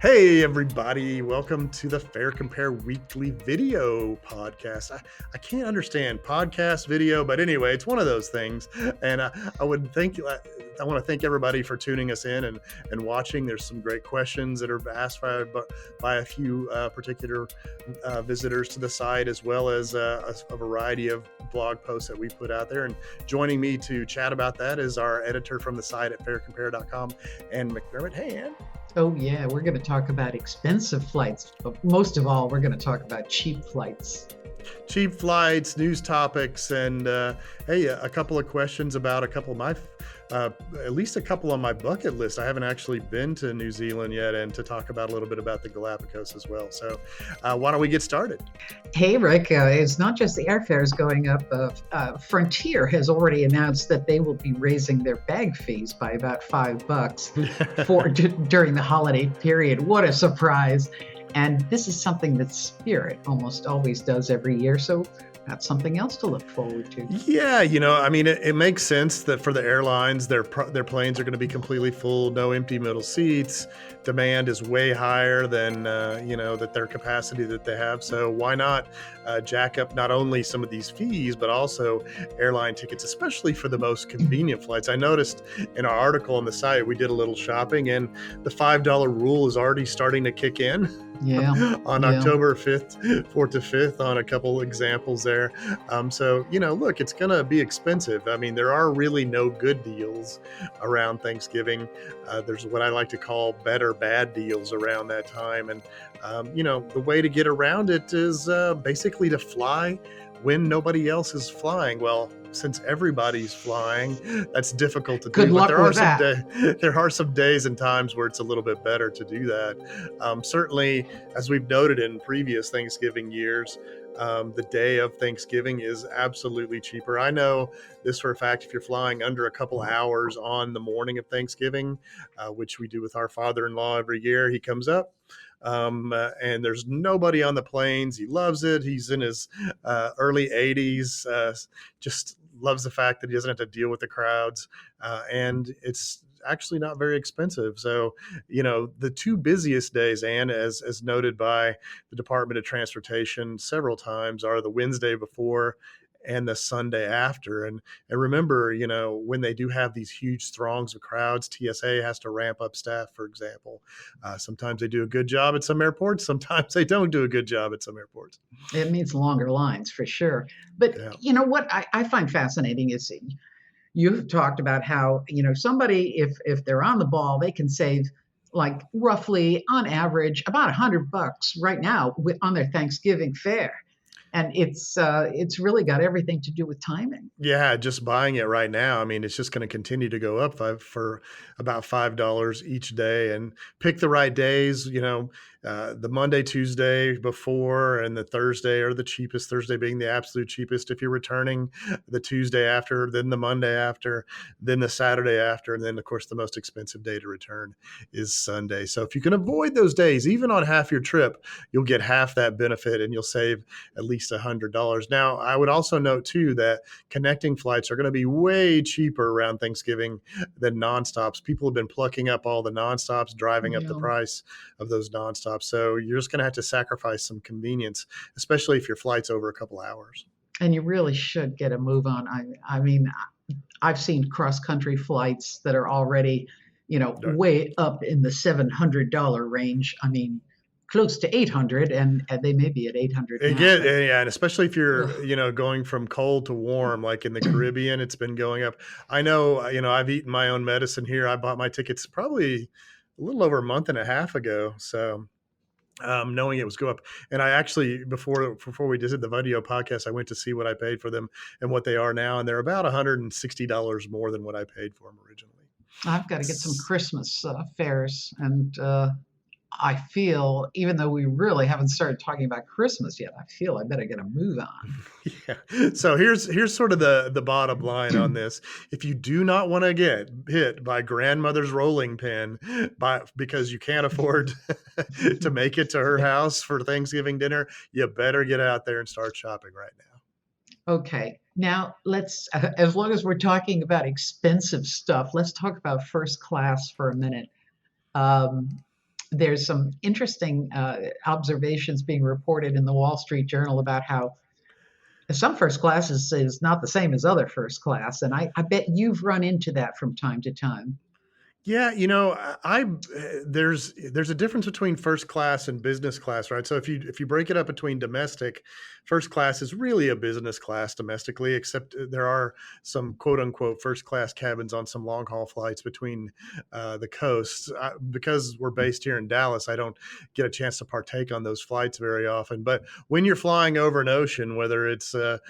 Hey, everybody. Welcome to the FareCompare weekly video podcast. I can't understand podcast, video, but anyway, it's one of those things. And I would think, I want to thank everybody for tuning us in and watching. There's some great questions that are asked by a few particular visitors to the site, as well as a variety of blog posts that we put out there. And joining me to chat about that is our editor from the site at FareCompare.com, Ann McDermott. Hey, Ann. Oh, yeah, we're going to talk about expensive flights, but most of all, we're going to talk about cheap flights. Cheap flights, news topics, and hey, a couple of questions about a couple of my, at least a couple on my bucket list. I haven't actually been to New Zealand yet, and to talk about a little bit about the Galapagos as well. So why don't we get started? Hey, Rick, it's not just the airfares going up. Frontier has already announced that they will be raising their bag fees by about $5 during the holiday period. What a surprise. And this is something that Spirit almost always does every year. So that's something else to look forward to. Yeah, I mean, it makes sense that for the airlines, their planes are going to be completely full, no empty middle seats. Demand is way higher than, that their capacity that they have. So why not jack up not only some of these fees, but also airline tickets, especially for the most convenient flights. I noticed in our article on the site, we did a little shopping, and the $5 rule is already starting to kick in. Yeah. on October 5th, 4th to 5th on a couple examples there. So, look, it's going to be expensive. I mean, there are really no good deals around Thanksgiving. There's what I like to call better bad deals around that time. And, the way to get around it is basically to fly when nobody else is flying. Well, since everybody's flying, that's difficult to do. Good luck with that. There are some days and times where it's a little bit better to do that. Certainly, as we've noted in previous Thanksgiving years, the day of Thanksgiving is absolutely cheaper. I know this for a fact. If you're flying under a couple hours on the morning of Thanksgiving, which we do with our father-in-law every year, he comes up. And there's nobody on the planes. He loves it. He's in his early 80s, just loves the fact that he doesn't have to deal with the crowds. And it's actually not very expensive. So, the two busiest days, and as noted by the Department of Transportation several times, are the Wednesday before and the Sunday after. And remember, when they do have these huge throngs of crowds, TSA has to ramp up staff, for example. Sometimes they do a good job at some airports. Sometimes they don't do a good job at some airports. It means longer lines for sure. But what I find fascinating is you've talked about how, somebody, if they're on the ball, they can save like roughly on average about $100 right now on their Thanksgiving fare. And it's really got everything to do with timing. Yeah, just buying it right now. I mean, it's just going to continue to go up for about $5 each day. And pick the right days. The Monday, Tuesday before, and the Thursday are the cheapest. Thursday being the absolute cheapest if you're returning. The Tuesday after, then the Monday after, then the Saturday after, and then of course the most expensive day to return is Sunday. So if you can avoid those days, even on half your trip, you'll get half that benefit, and you'll save at least $100. Now, I would also note too that connecting flights are going to be way cheaper around Thanksgiving than nonstops. People have been plucking up all the nonstops, driving up the price of those nonstops. So you're just going to have to sacrifice some convenience, especially if your flight's over a couple hours. And you really should get a move on. I mean, I've seen cross-country flights that are already, way up in the $700 range. I mean, close to 800, and they may be at 800 now. Yeah, and especially if you're, going from cold to warm, like in the Caribbean, it's been going up. I know, I've eaten my own medicine here. I bought my tickets probably a little over a month and a half ago. So knowing it was go up. And I actually, before we did the video podcast, I went to see what I paid for them and what they are now. And they're about $160 more than what I paid for them originally. I've got to get some Christmas fares. And I feel, even though we really haven't started talking about Christmas yet, I feel I better get a move on. Yeah. So here's sort of the bottom line on this. If you do not want to get hit by grandmother's rolling pin because you can't afford to make it to her house for Thanksgiving dinner, you better get out there and start shopping right now. Okay. Now let's, as long as we're talking about expensive stuff, let's talk about first class for a minute. there's some interesting observations being reported in the Wall Street Journal about how some first class is not the same as other first class. And I bet you've run into that from time to time. Yeah, there's a difference between first class and business class, right? So if you break it up between domestic, first class is really a business class domestically, except there are some quote unquote first class cabins on some long haul flights between the coasts. Because we're based here in Dallas, I don't get a chance to partake on those flights very often. But when you're flying over an ocean, whether it's the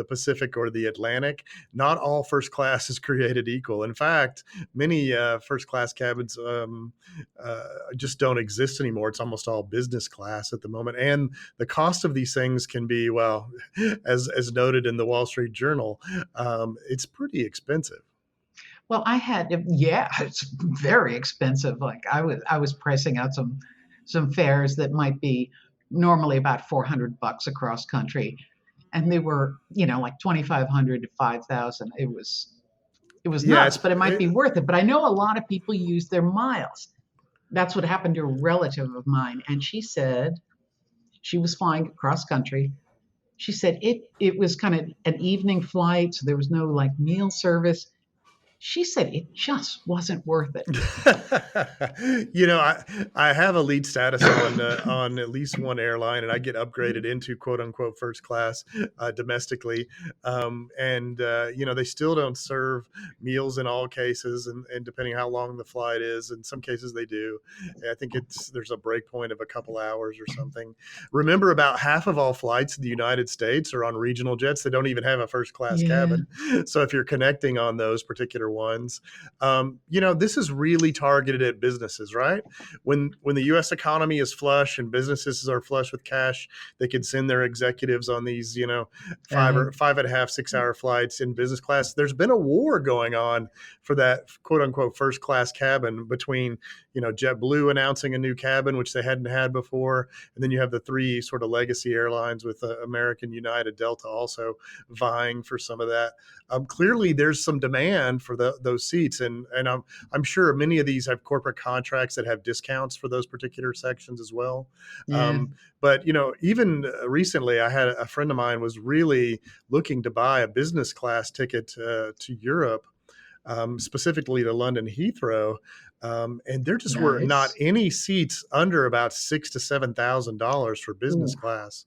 Pacific or the Atlantic, not all first class is created equal. In fact, many first class cabins just don't exist anymore. It's almost all business class at the moment, and the cost of these things can be, well, as noted in the Wall Street Journal, it's pretty expensive. Well, yeah, it's very expensive. Like I was pricing out some fares that might be normally about $400 across country, and they were, like 2,500 to 5,000. It was Yeah, nuts, but it might be worth it. But I know a lot of people use their miles. That's what happened to a relative of mine, and she said she was flying across country. She said it was kind of an evening flight, so there was no like meal service. She said it just wasn't worth it. I have elite status on at least one airline, and I get upgraded into quote unquote first class domestically. And they still don't serve meals in all cases, and depending how long the flight is, in some cases they do. I think there's a break point of a couple hours or something. Remember, about half of all flights in the United States are on regional jets that don't even have a first class Yeah, cabin. So if you're connecting on those particular ones, this is really targeted at businesses, right? When the U.S. economy is flush and businesses are flush with cash, they can send their executives on these, uh, 5.5, 6 hour flights in business class. There's been a war going on for that quote unquote first class cabin between, JetBlue announcing a new cabin, which they hadn't had before. And then you have the three sort of legacy airlines with American, United, Delta also vying for some of that. Clearly there's some demand for those seats. And I'm sure many of these have corporate contracts that have discounts for those particular sections as well. yeah, But even recently, I had a friend of mine was really looking to buy a business class ticket to Europe, specifically to London Heathrow. And there just were not nice. any seats under about $6,000 to $7,000 for business Ooh, class.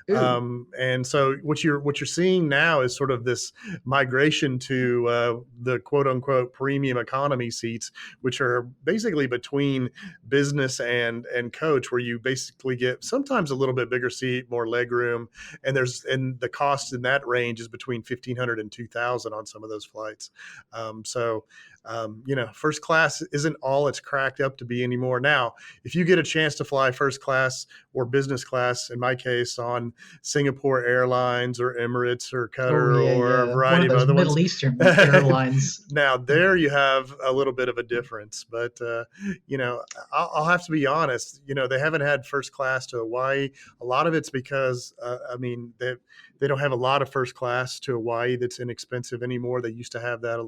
ooh, And so what you're seeing now is sort of this migration to the quote unquote premium economy seats, which are basically between business and coach, where you basically get sometimes a little bit bigger seat, more leg room, and the cost in that range is between 1,500 and 2,000 on some of those flights. First class isn't all it's cracked up to be anymore. Now, if you get a chance to fly first class or business class, in my case, on Singapore Airlines or Emirates or oh Qatar yeah, or a yeah. One variety of of those other ones, Middle Eastern airlines. now there you have a little bit of a difference. But I'll have to be honest. They haven't had first class to Hawaii. A lot of it's because they don't have a lot of first class to Hawaii that's inexpensive anymore. They used to have that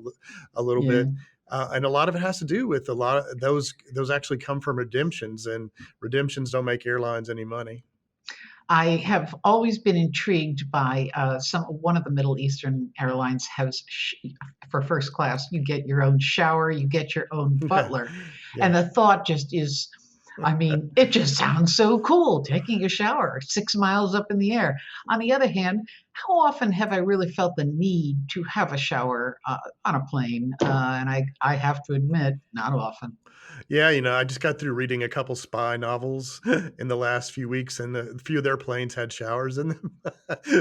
a little Yeah. bit. And a lot of it has to do with a lot of those actually come from redemptions, and redemptions don't make airlines any money. I have always been intrigued by one of the Middle Eastern airlines has for first class, you get your own shower, you get your own butler. And Yeah. the thought just is, I mean, it just sounds so cool taking a shower 6 miles up in the air. On the other hand, how often have I really felt the need to have a shower on a plane? And I have to admit, not often. Yeah, I just got through reading a couple spy novels in the last few weeks, and a few of their planes had showers in them.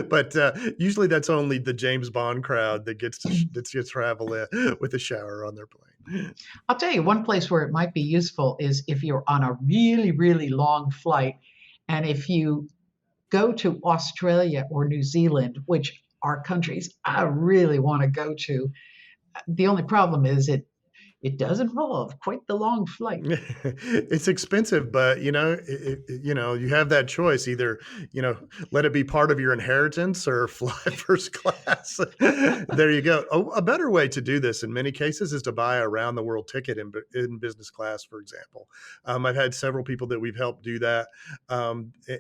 But usually, that's only the James Bond crowd that gets to travel with a shower on their plane. I'll tell you one place where it might be useful is if you're on a really, really long flight, and if you go to Australia or New Zealand, which are countries I really want to go to. The only problem is It does involve quite the long flight. It's expensive, but you have that choice either, let it be part of your inheritance or fly first class. There you go. A better way to do this in many cases is to buy a round the world ticket in business class, for example. I've had several people that we've helped do that.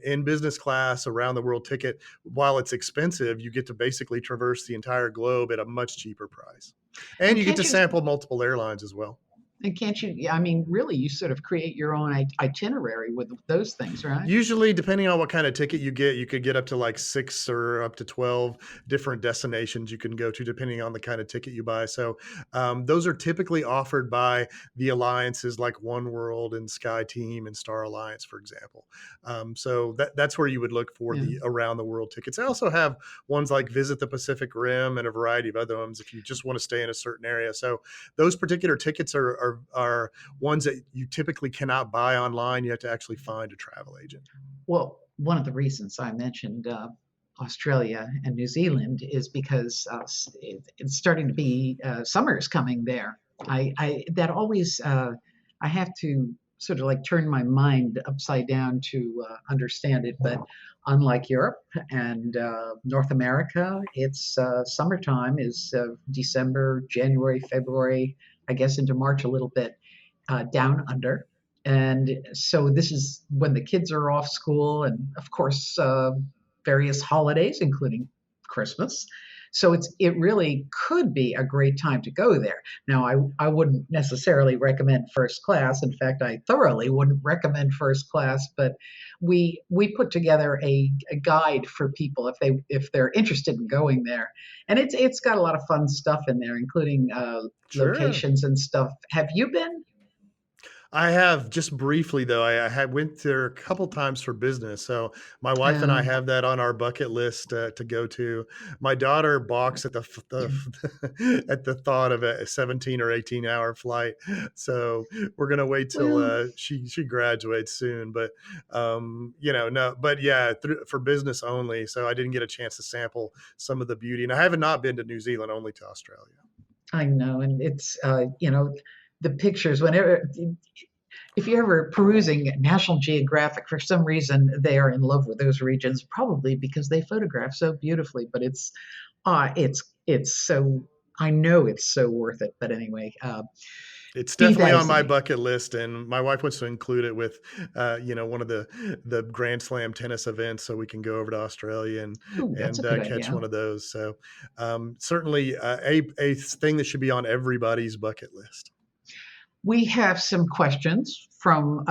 In business class, around the world ticket, while it's expensive, you get to basically traverse the entire globe at a much cheaper price. And And you get can't to you sample multiple airlines as well. and can't you yeah, I mean, really, you sort of create your own itinerary with those things, right? Usually, depending on what kind of ticket you get, you could get up to like 6 or up to 12 different destinations you can go to depending on the kind of ticket you buy. So, those are typically offered by the alliances like oneworld and SkyTeam and Star Alliance, for example. So that's where you would look for Yeah. the around the world tickets. I also have ones like Visit the Pacific Rim and a variety of other ones if you just want to stay in a certain area. So those particular tickets are ones that you typically cannot buy online. You have to actually find a travel agent. Well, one of the reasons I mentioned Australia and New Zealand is because it's starting to be summer is coming there. I that always I have to sort of like turn my mind upside down to understand it. But unlike Europe and North America, it's summertime is December, January, February, I guess into March a little bit down under. And so this is when the kids are off school, and of course, various holidays, including Christmas. So it really could be a great time to go there. Now, I wouldn't necessarily recommend first class. In fact, I thoroughly wouldn't recommend first class. But we put together a guide for people if they're interested in going there, and it's got a lot of fun stuff in there, including Sure. locations and stuff. Have you been? I have just briefly though. I had went there a couple times for business, so my wife and I Um, have that on our bucket list to go to. My daughter balks at yeah. at the thought of a 17 or 18-hour flight, so we're gonna wait till Well, she graduates soon. But no, but yeah, for business only. So I didn't get a chance to sample some of the beauty, and I haven't not been to New Zealand, only to Australia. I know, and it's the pictures. Whenever if you're ever perusing National Geographic, for some reason they are in love with those regions, probably because they photograph so beautifully. But it's so I know it's so worth it. But anyway, It's be definitely that on as it my may. bucket list, and my wife wants to include it with, one of the Grand Slam tennis events, so we can go over to Australia and Ooh, that's a good catch idea. one of those. So, certainly a thing that should be on everybody's bucket list. We have some questions from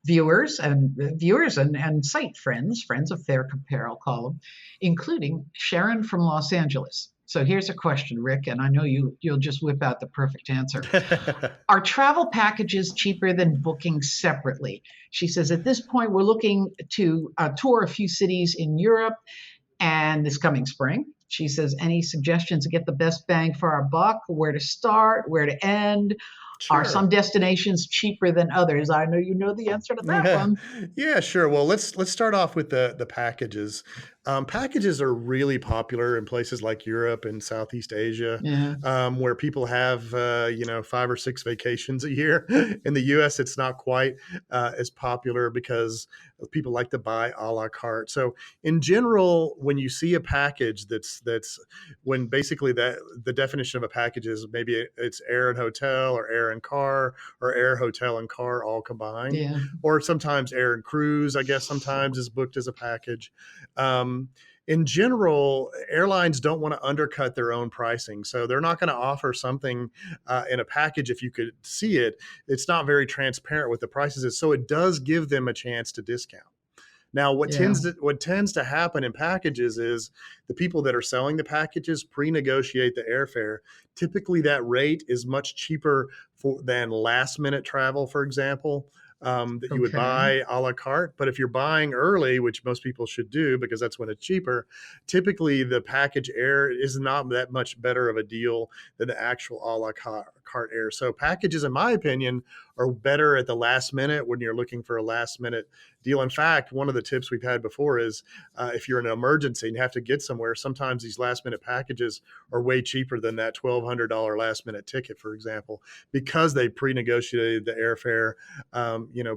viewers and site friends of FareCompare, I'll call them, including Sharon from Los Angeles. So here's a question, Rick, and I know you'll just whip out the perfect answer. Are travel packages cheaper than booking separately? She says at this point we're looking to tour a few cities in Europe and this coming spring. She says, any suggestions to get the best bang for our buck? Where to start? Where to end? Are some Sure. destinations cheaper than others? I know you know the answer to that Yeah, one. yeah, sure. Well, let's start off with the packages. Packages are really popular in places like Europe and Southeast Asia, Yeah, where people have 5 or 6 vacations a year. In the U.S., it's not quite as popular because people like to buy a la carte. So, in general, when you see a package that's when basically that the definition of a package is maybe it's air and hotel or air and car or air, hotel, and car all combined, yeah, or sometimes air and cruise, I guess sometimes is booked as a package. In general, airlines don't want to undercut their own pricing. So they're not going to offer something in a package if you could see it. It's not very transparent with the prices is. So it does give them a chance to discount. Now, yeah, what tends to happen in packages is the people that are selling the packages pre-negotiate the airfare. Typically, that rate is much cheaper than last minute travel, for example. that you would Okay. buy a la carte. But if you're buying early, which most people should do because that's when it's cheaper, typically the package air is not that much better of a deal than the actual a la carte air. So packages, in my opinion, are better at the last minute when you're looking for a last minute deal. In fact, one of the tips we've had before is if you're in an emergency and have to get somewhere, sometimes these last minute packages are way cheaper than that $1,200 last minute ticket, for example, because they pre-negotiated the airfare,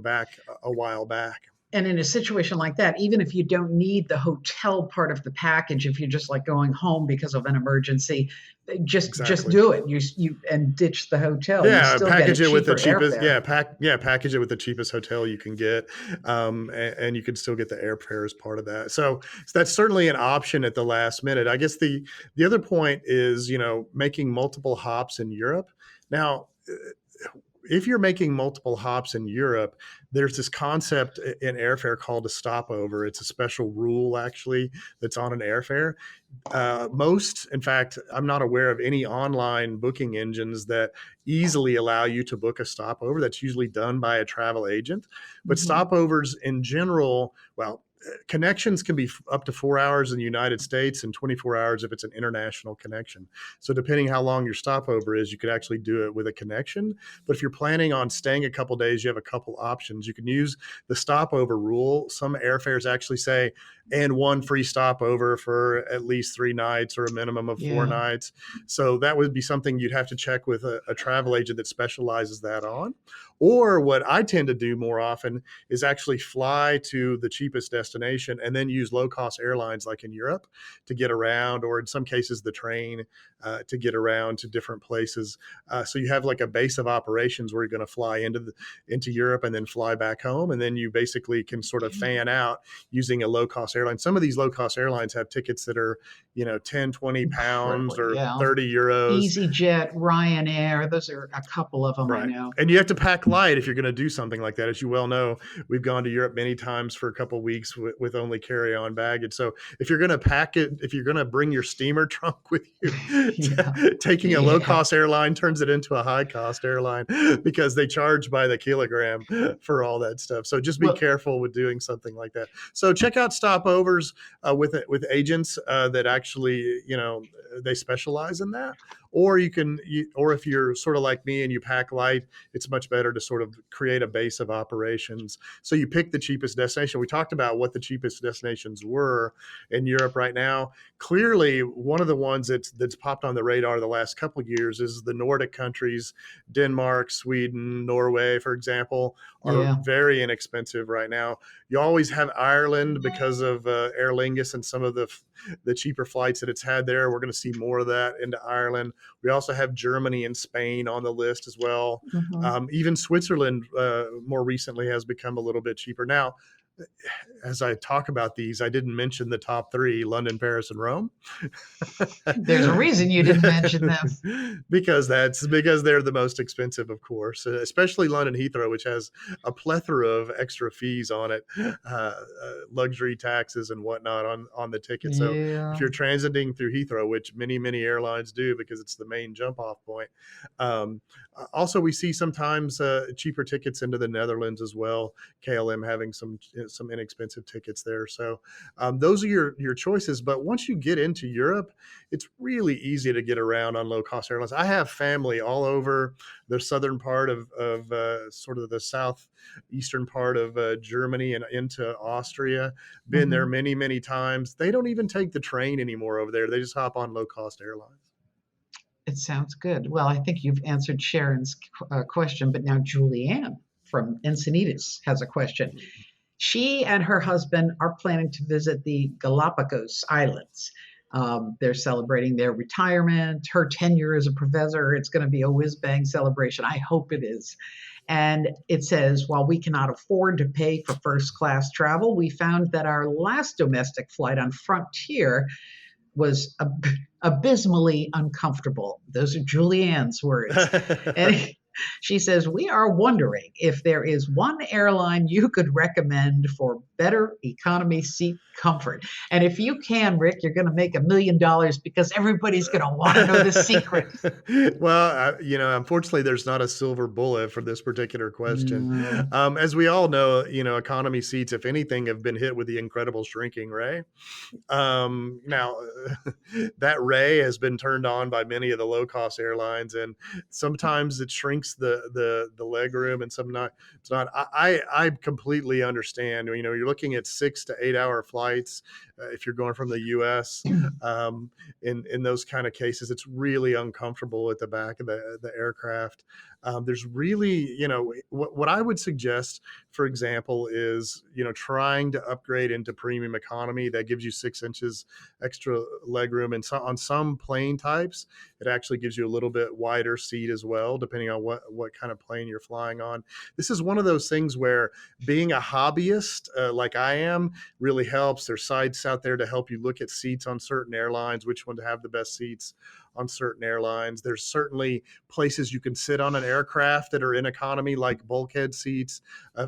back a while back. And in a situation like that, even if you don't need the hotel part of the package, if you're just like going home because of an emergency, just Exactly. do it. You and ditch the hotel. You Yeah, still get a package it with the cheaper cheapest. airfare. Package it with the cheapest hotel you can get, and you can still get the airfare as part of that. So that's certainly an option at the last minute. I guess the other point is making multiple hops in Europe. Now, if you're making multiple hops in Europe, there's this concept in airfare called a stopover. It's a special rule actually that's on an airfare. In fact, I'm not aware of any online booking engines that easily allow you to book a stopover. That's usually done by a travel agent. But Hmm. stopovers in general, well, connections can be up to 4 hours in the United States and 24 hours if it's an international connection. So depending how long your stopover is, you could actually do it with a connection. But if you're planning on staying a couple days, you have a couple options. You can use the stopover rule. Some airfares actually say, and one free stopover for at least 3 nights or a minimum of four Yeah. nights. So that would be something you'd have to check with a travel agent that specializes that on. Or what I tend to do more often is actually fly to the cheapest destination and then use low cost airlines like in Europe to get around, or in some cases, the train to get around to different places. So you have like a base of operations where you're going to fly into Europe and then fly back home. And then you basically can sort of fan out using a low cost airline. Some of these low cost airlines have tickets that are, 10, 20 pounds Incredibly. or Yeah. 30 euros. EasyJet, Ryanair, those are a couple of them I Right. know. And you have to pack light if you're going to do something like that. As you well know, we've gone to Europe many times for a couple of weeks with only carry-on baggage. So if you're going to pack it, if you're going to bring your steamer trunk with you, Yeah. taking a Yeah. low-cost airline turns it into a high-cost airline because they charge by the kilogram for all that stuff. So just be Well, careful with doing something like that. So check out stopovers with agents that actually, they specialize in that. Or or if you're sort of like me and you pack light, it's much better to sort of create a base of operations. So you pick the cheapest destination. We talked about what the cheapest destinations were in Europe right now. Clearly, one of the ones that's popped on the radar the last couple of years is the Nordic countries. Denmark, Sweden, Norway, for example, are yeah. very inexpensive right now. You always have Ireland because of Aer Lingus and some of the cheaper flights that it's had there. We're going to see more of that into Ireland. We also have Germany and Spain on the list as well. Hmm. Even Switzerland more recently has become a little bit cheaper. Now, as I talk about these, I didn't mention the top three: London, Paris, and Rome. There's a reason you didn't mention them. because they're the most expensive, of course, especially London Heathrow, which has a plethora of extra fees on it, luxury taxes and whatnot on the ticket. So if Yeah. you're transiting through Heathrow, which many airlines do because it's the main jump off point. Um, Also, we see sometimes cheaper tickets into the Netherlands as well. KLM having some inexpensive tickets there. So those are your choices. But once you get into Europe, it's really easy to get around on low cost airlines. I have family all over the southern part of sort of the southeastern part of Germany and into Austria. Been there Hmm. many times. They don't even take the train anymore over there. They just hop on low cost airlines. It sounds good. Well, I think you've answered Sharon's question, but now Julianne from Encinitas has a question. She and her husband are planning to visit the Galapagos Islands. They're celebrating their retirement, her tenure as a professor. It's going to be a whiz bang celebration. I hope it is. And it says, while we cannot afford to pay for first class travel, we found that our last domestic flight on Frontier was abysmally uncomfortable. Those are Julianne's words. And she says, we are wondering if there is one airline you could recommend for better economy seat comfort. And if you can, Rick, you're going to make $1 million because everybody's going to want to know the secret. Well, unfortunately, there's not a silver bullet for this particular question. No. As we all know, economy seats, if anything, have been hit with the incredible shrinking, right? Now, that ray has been turned on by many of the low cost airlines, and sometimes it shrinks the leg room, and some not. It's not. I completely understand. You're looking at 6 to 8 hour flights if you're going from the U.S. In those kind of cases, it's really uncomfortable at the back of the aircraft. There's really, what I would suggest, for example, is, trying to upgrade into premium economy. That gives you 6 inches extra leg room. And so on some plane types, it actually gives you a little bit wider seat as well, depending on what kind of plane you're flying on. This is one of those things where being a hobbyist, like I am, really helps. There's sites out there to help you look at seats on certain airlines, which one to have the best seats on certain airlines. There's certainly places you can sit on an aircraft that are in economy, like bulkhead seats,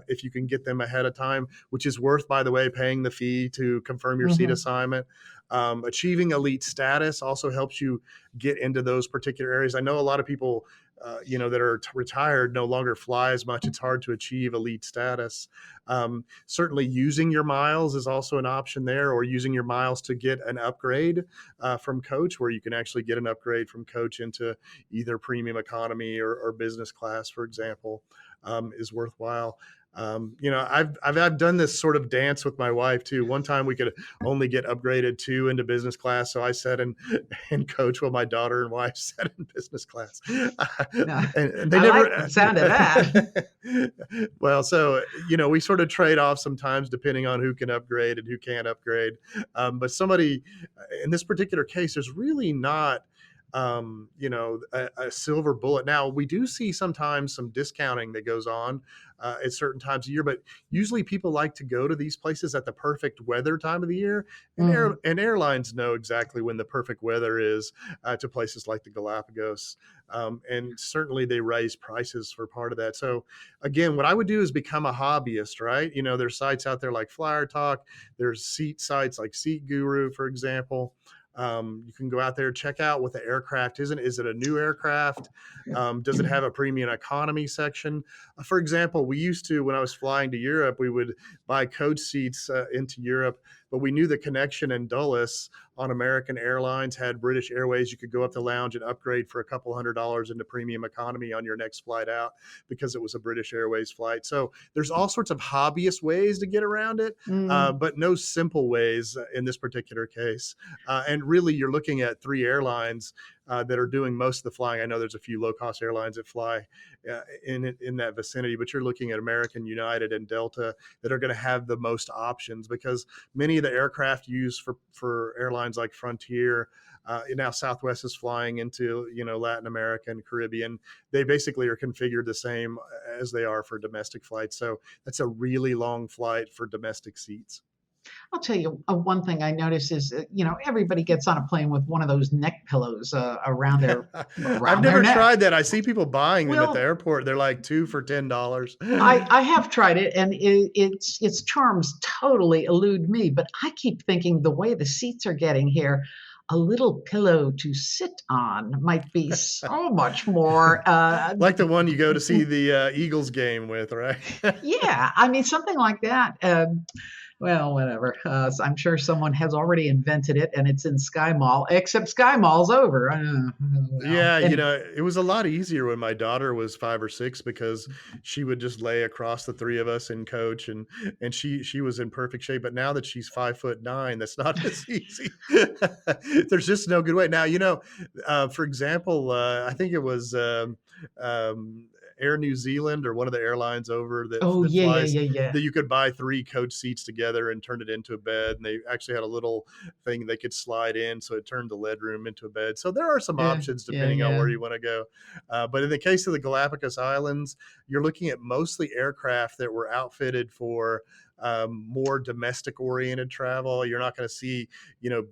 if you can get them ahead of time, which is worth, by the way, paying the fee to confirm your seat Mhm. assignment. Achieving elite status also helps you get into those particular areas. I know a lot of people, that are retired no longer fly as much. It's hard to achieve elite status. Certainly, using your miles is also an option there, or using your miles to get an upgrade from coach, where you can actually get an upgrade from coach into either premium economy or business class, for example, is worthwhile. I've done this sort of dance with my wife too. One time we could only get upgraded 2 into business class, so I sat in coach while my daughter and wife sat in business class, No, and they I never. like the sound of that. Well, so we sort of trade off sometimes depending on who can upgrade and who can't upgrade. But somebody in this particular case, there's really not a silver bullet. Now, we do see sometimes some discounting that goes on at certain times of year, but usually people like to go to these places at the perfect weather time of the year, and Mm. airlines know exactly when the perfect weather is to places like the Galapagos, and certainly they raise prices for part of that. So again, what I would do is become a hobbyist, right? There's sites out there like Flyer Talk, there's seat sites like Seat Guru, for example. You can go out there, check out what the aircraft isn't. Is it a new aircraft? Does it have a premium economy section? For example, we used to, when I was flying to Europe, we would buy coach seats into Europe, but we knew the connection in Dulles on American Airlines had British Airways. You could go up the lounge and upgrade for a couple $100 into premium economy on your next flight out because it was a British Airways flight. So there's all sorts of hobbyist ways to get around it, Mm. but no simple ways in this particular case. And really, you're looking at 3 airlines that are doing most of the flying. I know there's a few low cost airlines that fly in that vicinity, but you're looking at American, United, and Delta that are going to have the most options, because many of the aircraft used for airlines like Frontier. Now Southwest is flying into Latin America and Caribbean. They basically are configured the same as they are for domestic flights. So that's a really long flight for domestic seats. I'll tell you one thing I notice is, everybody gets on a plane with one of those neck pillows around their I've around their never neck. tried that. I see people buying them at the Well, airport. They're like two for $10. I have tried it, and its charms totally elude me. But I keep thinking the way the seats are getting here, a little pillow to sit on might be so much more. Like the one you go to see the Eagles game with, right? Yeah, I mean something like that. Well, whatever. I'm sure someone has already invented it, and it's in Sky Mall. Except Sky Mall's over. Well, Yeah, anyway. it was a lot easier when my daughter was 5 or 6, because she would just lay across the 3 of us in coach, and she was in perfect shape. But now that she's 5'9", that's not as easy. There's just no good way. Now, for example, I think it was Air New Zealand, or one of the airlines over Oh that yeah, yeah, flies, yeah, yeah. that you could buy 3 coach seats together and turn it into a bed. And they actually had a little thing they could slide in, so it turned the lead room into a bed. So there are some Yeah, options yeah, depending on yeah. where you want to go. But in the case of the Galapagos Islands, you're looking at mostly aircraft that were outfitted for more domestic oriented travel. You're not going to see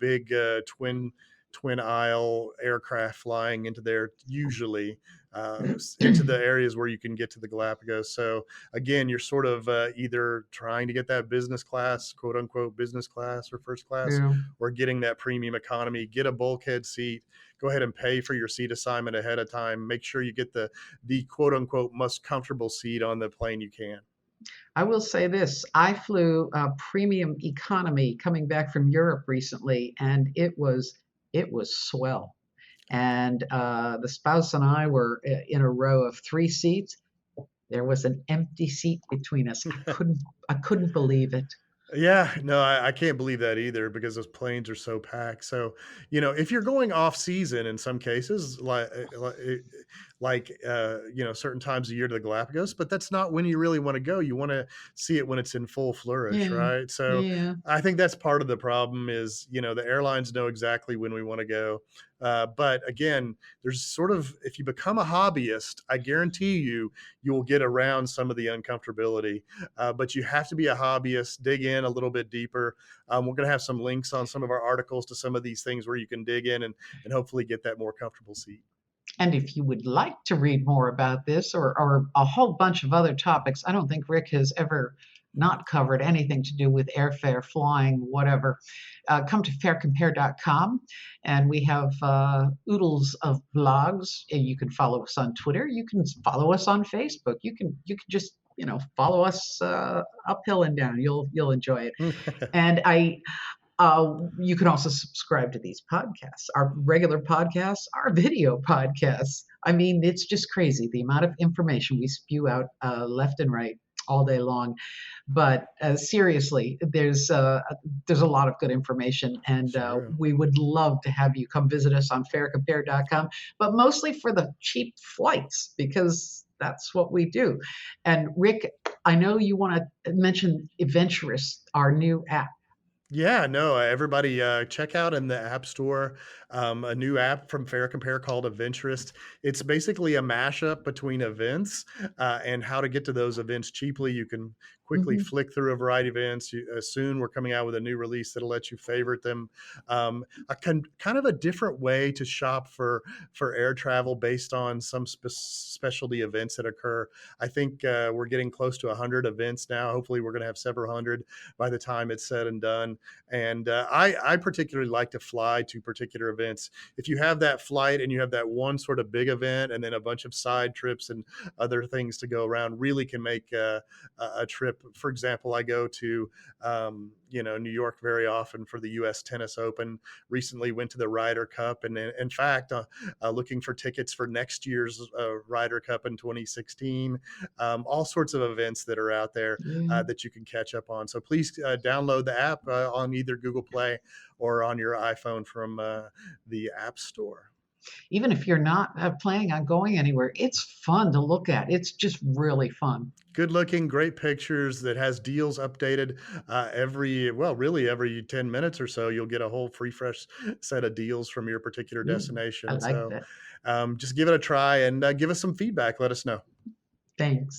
big twin aisle aircraft flying into there usually. into the areas where you can get to the Galapagos. So again, you're sort of either trying to get that business class, quote unquote, business class or first class, Yeah. or getting that premium economy. Get a bulkhead seat. Go ahead and pay for your seat assignment ahead of time. Make sure you get the quote unquote most comfortable seat on the plane you can. I will say this, I flew premium economy coming back from Europe recently, and it was swell. And the spouse and I were in a row of three seats. There was an empty seat between us. I couldn't believe it. Yeah, no, I can't believe that either because those planes are so packed. So, if you're going off season in some cases, certain times of year to the Galapagos, but that's not when you really want to go. You want to see it when it's in full flourish, Yeah, right? So, yeah. I think that's part of the problem is, the airlines know exactly when we want to go. But again, there's sort of, if you become a hobbyist, I guarantee you will get around some of the uncomfortability, but you have to be a hobbyist, dig in a little bit deeper. We're going to have some links on some of our articles to some of these things where you can dig in and hopefully get that more comfortable seat. And if you would like to read more about this or a whole bunch of other topics, I don't think Rick has ever not covered anything to do with airfare, flying, whatever. Come to farecompare.com, and we have oodles of blogs. You can follow us on Twitter. You can follow us on Facebook. You can just follow us uphill and down. You'll enjoy it. And you can also subscribe to these podcasts, our regular podcasts, our video podcasts. I mean, it's just crazy the amount of information we spew out left and right all day long. But seriously, there's a lot of good information, and Sure. we would love to have you come visit us on FareCompare.com, but mostly for the cheap flights because that's what we do. And Rick, I know you want to mention Adventurous, our new app. Yeah, no, everybody check out in the App Store a new app from Fair Compare called Adventurist. It's basically a mashup between events and how to get to those events cheaply. You can quickly Mhm. flick through a variety of events. Soon we're coming out with a new release that'll let you favorite them. Kind of a different way to shop for air travel based on some specialty events that occur. I think we're getting close to 100 events now. Hopefully, we're going to have several hundred by the time it's said and done. And I particularly like to fly to particular events. If you have that flight and you have that one sort of big event and then a bunch of side trips and other things to go around, really can make a trip. For example, I go to New York very often for the U.S. Tennis Open. Recently went to the Ryder Cup, and in fact, looking for tickets for next year's Ryder Cup in 2016. All sorts of events that are out there Yeah. that you can catch up on. So please download the app on either Google Play or on your iPhone from the App Store. Even if you're not planning on going anywhere, it's fun to look at. It's just really fun. Good looking, great pictures that has deals updated really every 10 minutes or so. You'll get a whole free, fresh set of deals from your particular Ooh, I destination. like So that. just give it a try and give us some feedback. Let us know. Thanks.